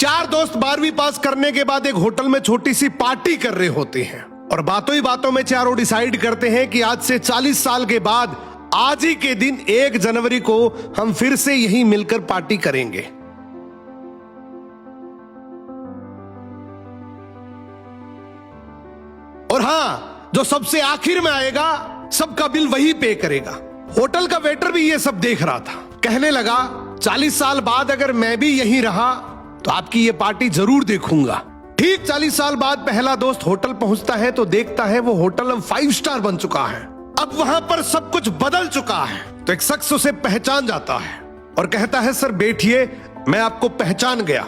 चार दोस्त 12वीं पास करने के बाद एक होटल में छोटी सी पार्टी कर रहे होते हैं और बातों ही बातों में चारों डिसाइड करते हैं कि आज से 40 साल के बाद आज ही के दिन 1 जनवरी को हम फिर से यहीं मिलकर पार्टी करेंगे। और हां, जो सबसे आखिर में आएगा सबका बिल वही पे करेगा। होटल का वेटर भी ये सब देख रहा था। कहने लगा 40 साल बाद अगर मैं भी यहीं रहा तो आपकी ये पार्टी जरूर देखूंगा। ठीक 40 साल बाद पहला दोस्त होटल पहुंचता है तो देखता है वो होटल अब 5 स्टार बन चुका है। अब वहां पर सब कुछ बदल चुका है। तो एक शख्स उसे पहचान जाता है और कहता है सर बैठिए, मैं आपको पहचान गया,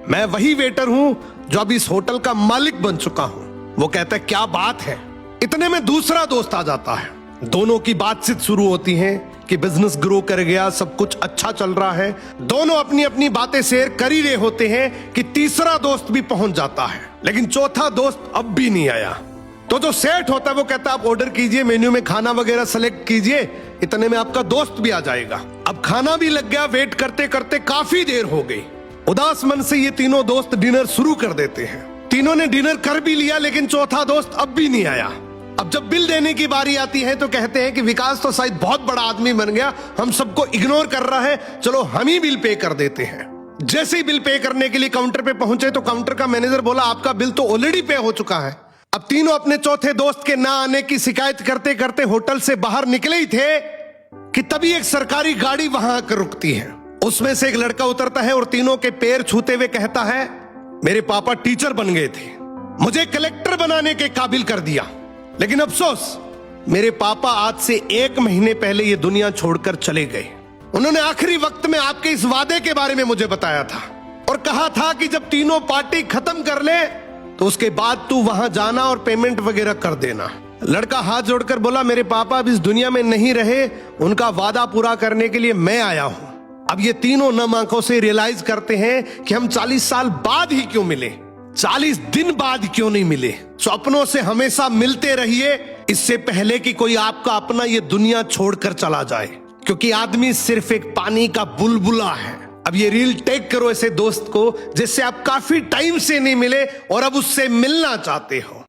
मैं वही वेटर हूं जो अब इस होटल का मालिक बन चुका हूं। वो कहता है क्या बात है। इतने में दूसरा दोस्त आ जाता है। दोनों की बातचीत शुरू होती है कि बिजनेस ग्रो कर गया, सब कुछ अच्छा चल रहा है। दोनों अपनी अपनी बातें शेयर कर ही रहे होते हैं कि तीसरा दोस्त भी पहुंच जाता है, लेकिन चौथा दोस्त अब भी नहीं आया। तो जो सेठ होता है वो कहता है आप ऑर्डर कीजिए, मेन्यू में खाना वगैरह सेलेक्ट कीजिए, इतने में आपका दोस्त भी आ जाएगा। अब खाना भी लग गया। वेट करते करते काफी देर हो गई। उदास मन से ये तीनों दोस्त डिनर शुरू कर देते हैं। तीनों ने डिनर कर भी लिया, लेकिन चौथा दोस्त अब भी नहीं आया। अब जब बिल देने की बारी आती है तो कहते हैं कि विकास तो शायद बहुत बड़ा आदमी बन गया, हम सबको इग्नोर कर रहा है, चलो हम ही बिल पे कर देते हैं। जैसे ही बिल पे करने के लिए काउंटर पे पहुंचे तो काउंटर का मैनेजर बोला आपका बिल तो ऑलरेडी पे हो चुका है। अब तीनों अपने चौथे दोस्त के ना आने की शिकायत करते करते होटल से बाहर निकले ही थे कि तभी एक सरकारी गाड़ी वहां आकर रुकती है। उसमें से एक लड़का उतरता है और तीनों के पैर छूते हुए कहता है मेरे पापा टीचर बन गए थे, मुझे कलेक्टर बनाने के काबिल कर दिया, लेकिन अफसोस मेरे पापा आज से 1 महीने पहले ये दुनिया छोड़कर चले गए। उन्होंने आखिरी वक्त में आपके इस वादे के बारे में मुझे बताया था और कहा था कि जब तीनों पार्टी खत्म कर ले तो उसके बाद तू वहां जाना और पेमेंट वगैरह कर देना। लड़का हाथ जोड़कर बोला मेरे पापा अब इस दुनिया में नहीं रहे, उनका वादा पूरा करने के लिए मैं आया हूं। अब ये तीनों नम आंखों से रियलाइज करते हैं कि हम 40 साल बाद ही क्यों मिले, 40 दिन बाद क्यों नहीं मिले। स्वप्नों से हमेशा मिलते रहिए, इससे पहले कि कोई आपका अपना ये दुनिया छोड़कर चला जाए, क्योंकि आदमी सिर्फ एक पानी का बुलबुला है। अब ये रील टैग करो ऐसे दोस्त को जिससे आप काफी टाइम से नहीं मिले और अब उससे मिलना चाहते हो।